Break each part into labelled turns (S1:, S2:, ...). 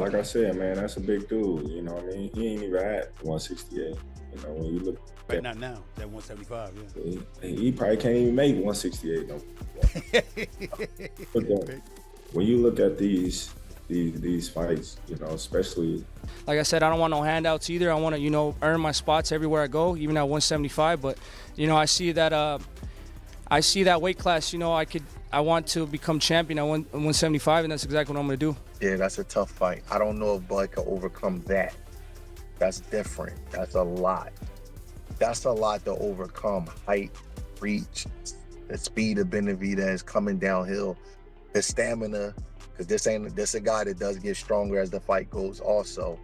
S1: like I said, man, that's a big dude. You know what I mean? He ain't even at 168. You know, when you look
S2: right now, at 175,
S1: he probably can't even make 168 no more. When you look at these fights, you know, especially,
S3: like I said, I don't want no handouts either. I want to, you know, earn my spots everywhere I go, even at 175. But, you know, I see that weight class. You know, I want to become champion at 175, and that's exactly what I'm going to do.
S4: Yeah, that's a tough fight. I don't know if Bud can overcome that. That's different. That's a lot. That's a lot to overcome. Height, reach, the speed of Benavidez coming downhill, the stamina, because this a guy that does get stronger as the fight goes also.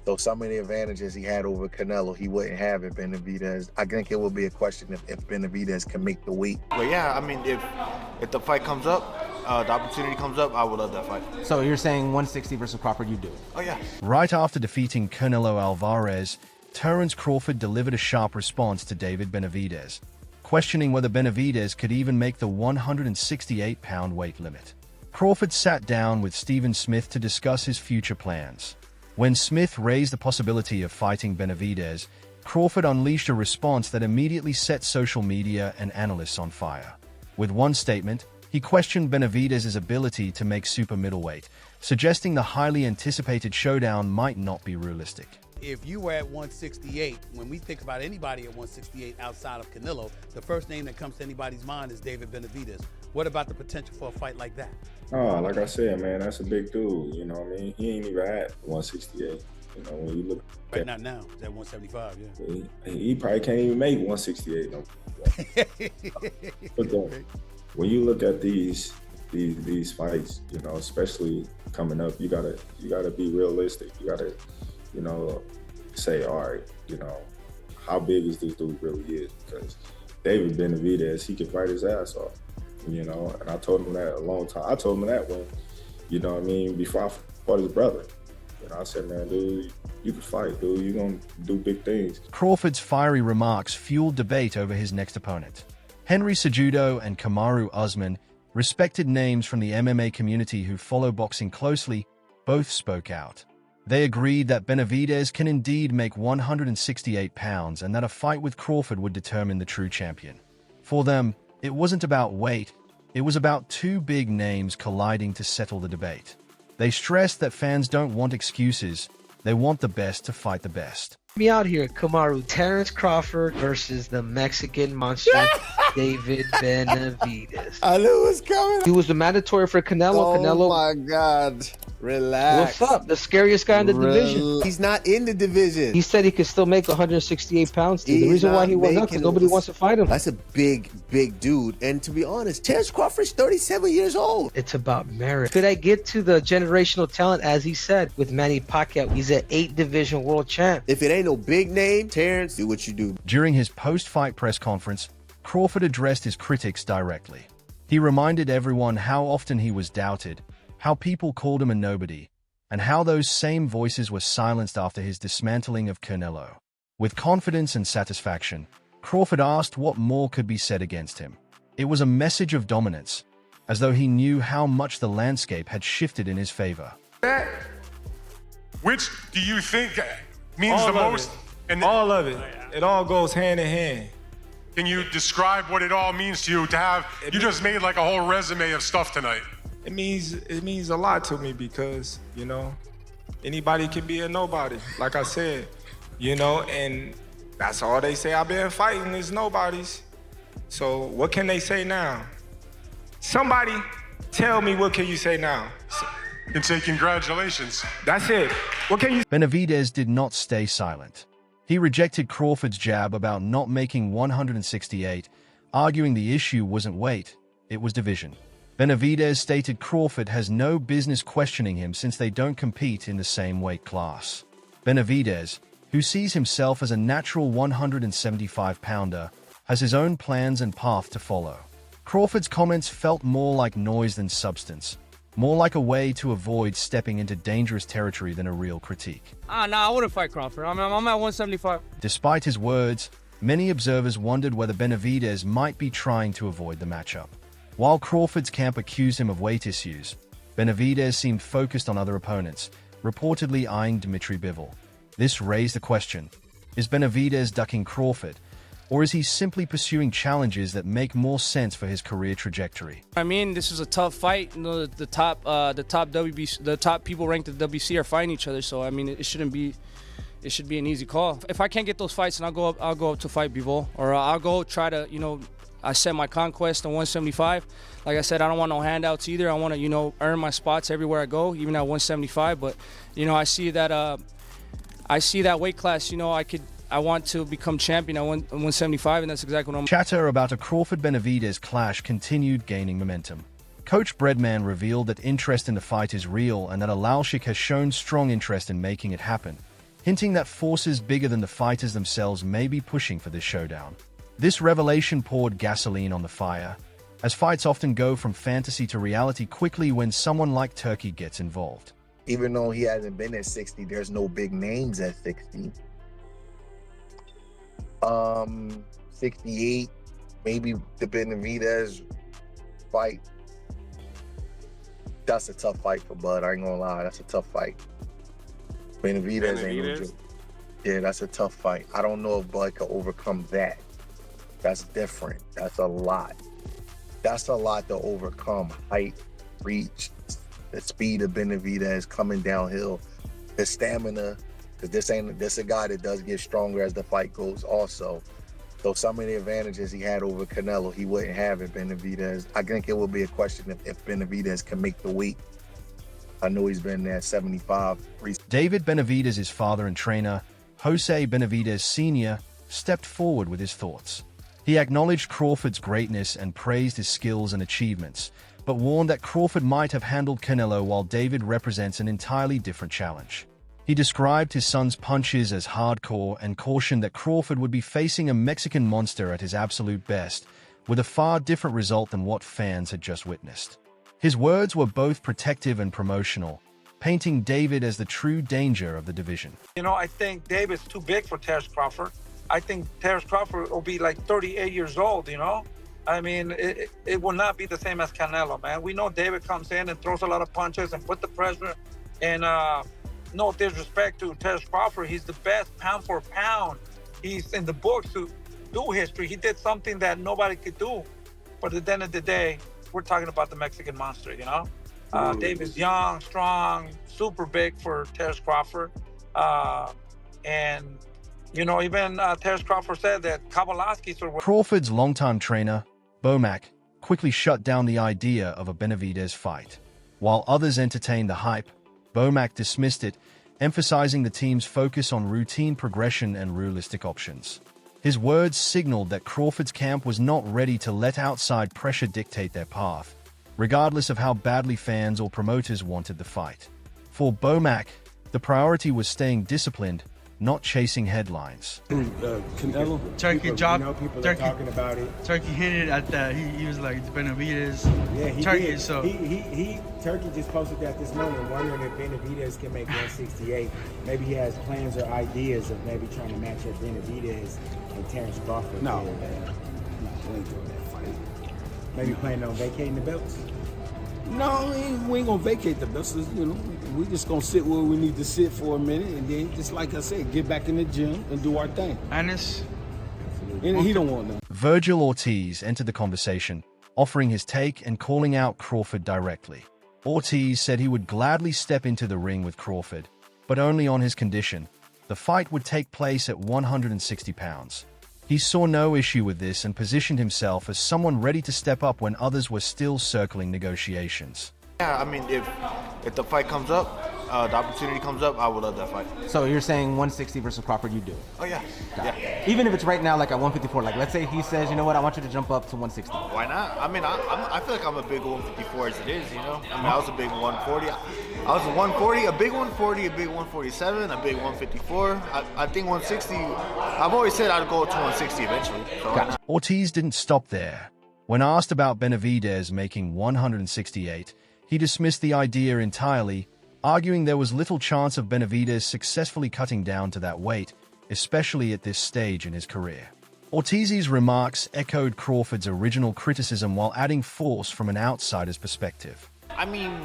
S4: So some of the advantages he had over Canelo, he wouldn't have if Benavidez. I think it will be a question if Benavidez can make the weight.
S5: But yeah, I mean, if the fight comes up, the opportunity comes up, I would love that fight.
S6: So you're saying 160 versus Crawford, you do?
S5: Oh yeah.
S7: Right after defeating Canelo Alvarez, Terence Crawford delivered a sharp response to David Benavidez, questioning whether Benavidez could even make the 168-pound weight limit. Crawford sat down with Stephen Smith to discuss his future plans. When Smith raised the possibility of fighting Benavidez, Crawford unleashed a response that immediately set social media and analysts on fire. With one statement, he questioned Benavidez's ability to make super middleweight, suggesting the highly anticipated showdown might not be realistic.
S2: If you were at 168, when we think about anybody at 168 outside of Canelo, the first name that comes to anybody's mind is David Benavidez. What about the potential for a fight like that?
S1: Oh, like I said, man, that's a big dude. You know what I mean? He ain't even at 168. You know, when you look
S2: right now, at 175,
S1: he probably can't even make 168 no more. When you look at these fights, you know, especially coming up, you gotta be realistic. You gotta, you know, say, all right, you know, how big is this dude really is? Because David Benavidez, he can fight his ass off, you know, and I told him that a long time. I told him that when, you know what I mean, before I fought his brother. You know, I said, man, dude, you can fight, dude. You're going to do big things.
S7: Crawford's fiery remarks fueled debate over his next opponent. Henry Cejudo and Kamaru Usman, respected names from the MMA community who follow boxing closely, both spoke out. They agreed that Benavidez can indeed make 168 pounds and that a fight with Crawford would determine the true champion. For them, it wasn't about weight, it was about two big names colliding to settle the debate. They stressed that fans don't want excuses, they want the best to fight the best.
S8: Me out here, Kamaru, Terence Crawford versus the Mexican monster David Benavidez.
S9: I knew it was coming.
S8: He was the mandatory for Canelo.
S9: Oh my God. Relax.
S8: What's up? The scariest guy in the division.
S9: He's not in the division.
S8: He said he could still make 168 pounds. The reason why he went up because nobody wants to fight him.
S9: That's a big dude. And to be honest, Terence Crawford's 37 years old.
S8: It's about merit. Could I get to the generational talent, as he said, with Manny Pacquiao? He's an 8-division world champ.
S9: If it ain't no big name, Terence, do what you do.
S7: During his post-fight press conference, Crawford addressed his critics directly. He reminded everyone how often he was doubted, how people called him a nobody, and how those same voices were silenced after his dismantling of Canelo. With confidence and satisfaction, Crawford asked what more could be said against him. It was a message of dominance, as though he knew how much the landscape had shifted in his favor.
S10: Which do you think means
S11: all
S10: the most?
S11: All of it. It all goes hand in hand.
S10: Can you describe what it all means to you to have, you just made like a whole resume of stuff tonight.
S11: It means a lot to me because, you know, anybody can be a nobody, like I said, you know, and that's all they say I've been fighting is nobodies. So what can they say now? Somebody tell me, what can you say now?
S10: You can say congratulations.
S11: That's it. What can you?
S7: Benavidez did not stay silent. He rejected Crawford's jab about not making 168, arguing the issue wasn't weight, it was division. Benavidez stated Crawford has no business questioning him since they don't compete in the same weight class. Benavidez, who sees himself as a natural 175-pounder, has his own plans and path to follow. Crawford's comments felt more like noise than substance, more like a way to avoid stepping into dangerous territory than a real critique.
S3: I wouldn't fight Crawford. I'm at 175.
S7: Despite his words, many observers wondered whether Benavidez might be trying to avoid the matchup. While Crawford's camp accused him of weight issues, Benavidez seemed focused on other opponents, reportedly eyeing Dmitry Bivol. This raised the question, is Benavidez ducking Crawford, or is he simply pursuing challenges that make more sense for his career trajectory?
S3: I mean, this is a tough fight. You know, the top WBC, the top people ranked at WBC are fighting each other. So I mean, it should be an easy call. If I can't get those fights, then I'll go up to fight Bivol, or I'll go try to, you know, I set my conquest on 175. Like I said, I don't want no handouts either. I want to, you know, earn my spots everywhere I go, even at 175. But you know, I see that weight class. You know, I want to become champion at 175, and that's exactly what I'm.
S7: Chatter about a Crawford-Benavidez clash continued gaining momentum. Coach Breadman revealed that interest in the fight is real and that Alalshik has shown strong interest in making it happen, hinting that forces bigger than the fighters themselves may be pushing for this showdown. This revelation poured gasoline on the fire, as fights often go from fantasy to reality quickly when someone like Turkey gets involved.
S4: Even though he hasn't been at 60, there's no big names at 60. 68, maybe the Benavidez fight. That's a tough fight for Bud. I ain't gonna lie, that's a tough fight. Benavidez ain't no joke. Yeah, that's a tough fight. I don't know if Bud can overcome that. That's different. That's a lot. That's a lot to overcome. Height, reach, the speed of Benavidez coming downhill, the stamina. Because this a guy that does get stronger as the fight goes also. So some of the advantages he had over Canelo, he wouldn't have at Benavidez. I think it will be a question if Benavidez can make the weight. I know he's been there at 75.
S7: David Benavidez's father and trainer, Jose Benavidez Sr., stepped forward with his thoughts. He acknowledged Crawford's greatness and praised his skills and achievements, but warned that Crawford might have handled Canelo while David represents an entirely different challenge. He described his son's punches as hardcore and cautioned that Crawford would be facing a Mexican monster at his absolute best, with a far different result than what fans had just witnessed. His words were both protective and promotional, painting David as the true danger of the division.
S12: You know, I think David's too big for Terence Crawford. I think Terence Crawford will be like 38 years old, you know? I mean, it will not be the same as Canelo, man. We know David comes in and throws a lot of punches and put the pressure. And no disrespect to Terence Crawford, he's the best pound for pound. He's in the books to do history. He did something that nobody could do. But at the end of the day, we're talking about the Mexican monster, you know? David's young, strong, super big for Terence Crawford. And you know, even Terence Crawford said that Kavalowski's or
S7: Crawford's longtime trainer, Bomac, quickly shut down the idea of a Benavidez fight. While others entertained the hype, Bomac dismissed it, emphasizing the team's focus on routine progression and realistic options. His words signaled that Crawford's camp was not ready to let outside pressure dictate their path, regardless of how badly fans or promoters wanted the fight. For Bomac, the priority was staying disciplined, not chasing headlines.
S13: Canelo,
S14: Turkey dropped.
S13: People
S14: Turkey
S13: are talking about it.
S14: Turkey hinted at that. He was like, it's Benavidez.
S13: Yeah, he
S14: Turkey.
S13: did.
S14: So
S13: Turkey just posted that this morning, wondering if Benavidez can make 168. Maybe he has plans or ideas of maybe trying to match up Benavidez and Terence Crawford.
S15: No, we ain't doing that fight.
S13: Maybe planning on vacating the belts.
S15: No, we ain't gonna vacate the belts. You know, we just gonna sit where we need to sit for a minute, and then, just like I said, get back in the gym and do our thing.
S14: And
S15: he don't want that.
S7: Virgil Ortiz entered the conversation, offering his take and calling out Crawford directly. Ortiz said he would gladly step into the ring with Crawford, but only on his condition: the fight would take place at 160 pounds. He saw no issue with this and positioned himself as someone ready to step up when others were still circling negotiations.
S5: Yeah, I mean, if the fight comes up, the opportunity comes up, I would love that fight.
S6: So you're saying 160 versus Crawford, you do?
S5: Oh, yeah. Yeah.
S6: Even if it's right now, like at 154, like let's say he says, you know what, I want you to jump up to 160.
S5: Why not? I mean, I feel like I'm a big 154 as it is, you know? I mean, I was a big 140. I was a 140, a big 140, a big 147, a big 154. I think 160, I've always said I'd go to 160 eventually. So.
S7: Ortiz didn't stop there. When asked about Benavidez making 168, he dismissed the idea entirely, arguing there was little chance of Benavidez successfully cutting down to that weight, especially at this stage in his career. Ortiz's remarks echoed Crawford's original criticism while adding force from an outsider's perspective.
S5: I mean,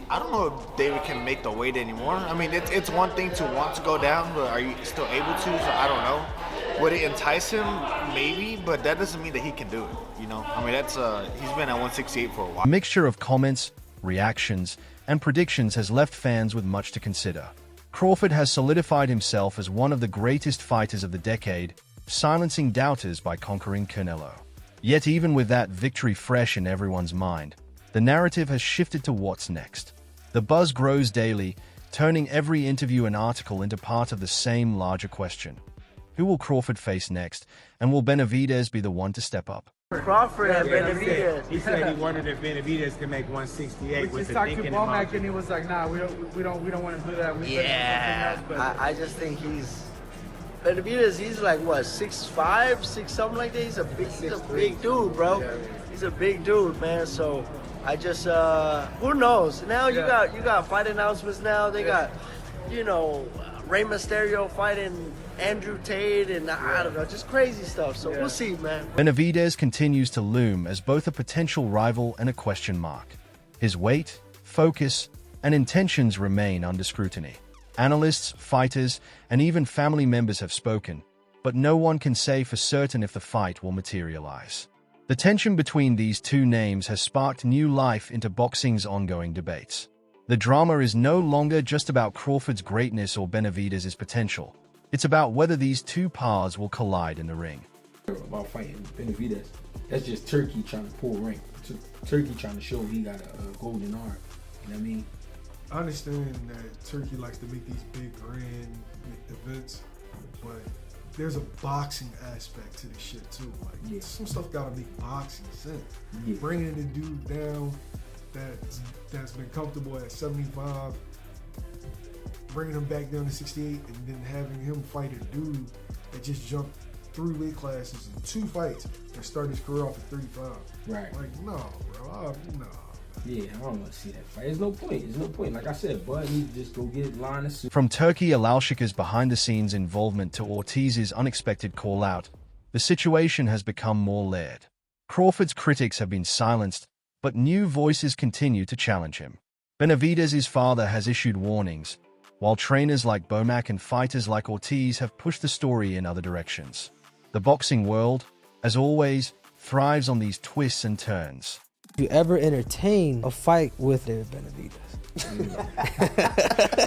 S5: I don't know if David can make the weight anymore. I mean, it's one thing to want to go down, but are you still able to? So I don't know. Would it entice him? Maybe, but that doesn't mean that he can do it. You know, I mean, that's he's been at 168 for a while.
S7: A mixture of comments, reactions, and predictions has left fans with much to consider. Crawford has solidified himself as one of the greatest fighters of the decade, silencing doubters by conquering Canelo. Yet even with that victory fresh in everyone's mind, the narrative has shifted to what's next. The buzz grows daily, turning every interview and article into part of the same larger question. Who will Crawford face next, and will Benavidez be the one to step up?
S16: Crawford and Benavidez.
S13: He said he wondered if Benavidez could make 168.
S14: We just talked to Bomac and he was like, nah, we don't want to do that.
S16: Yeah, I just think Benavidez, he's like what, 6'5", 6 something like that. He's a big dude, bro. He's a big dude, man. So I just who knows? Now you got fight announcements now. They got, you know, Rey Mysterio fighting Andrew Tate, and I don't know, just crazy stuff. So we'll see, man.
S7: Benavidez continues to loom as both a potential rival and a question mark. His weight, focus, and intentions remain under scrutiny. Analysts, fighters, and even family members have spoken, but no one can say for certain if the fight will materialize. The tension between these two names has sparked new life into boxing's ongoing debates. The drama is no longer just about Crawford's greatness or Benavidez's potential. It's about whether these two paths will collide in the ring.
S15: About fighting Benavidez, that's just Turkey trying to pull rank. Turkey trying to show he got a golden arm. You know what I mean?
S17: I understand that Turkey likes to make these big grand events, but there's a boxing aspect to this shit too. Like some stuff gotta make boxing sense. Bringing the dude down that's been comfortable at 75, bringing him back down to 68, and then having him fight a dude that just jumped 3 weight classes in 2 fights and started his career off at 35.
S15: Right.
S17: Like, no, bro. No.
S15: Yeah, I don't want to see that fight. There's no point. There's no point. Like I said, Bud needs to just go get line of suit.
S7: From Turkey Alalshika's behind-the-scenes involvement to Ortiz's unexpected call-out, the situation has become more layered. Crawford's critics have been silenced, but new voices continue to challenge him. Benavidez's father has issued warnings, while trainers like Bomac and fighters like Ortiz have pushed the story in other directions. The boxing world, as always, thrives on these twists and turns.
S18: Do you ever entertain a fight with David Benavidez?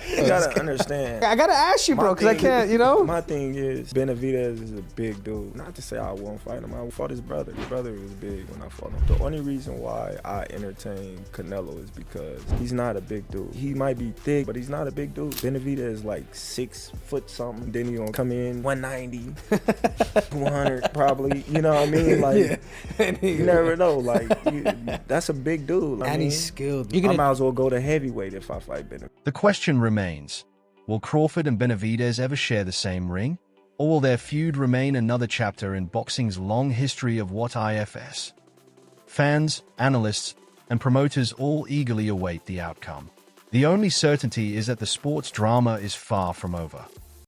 S19: You gotta understand.
S18: I gotta ask you, bro, because I can't, you know?
S19: My thing is, Benavidez is a big dude. Not to say I won't fight him. I fought his brother. His brother was big when I fought him. The only reason why I entertain Canelo is because he's not a big dude. He might be thick, but he's not a big dude. Benavidez is like 6 foot something. Then he gonna come in 190, 200 probably. You know what I mean? Like, you never know. Like, that's a big dude.
S18: And he's skilled.
S19: I might as well go to heavyweight if I fight Benavidez.
S7: The question remains, will Crawford and Benavidez ever share the same ring? Or will their feud remain another chapter in boxing's long history of what ifs? Fans, analysts, and promoters all eagerly await the outcome. The only certainty is that the sports drama is far from over.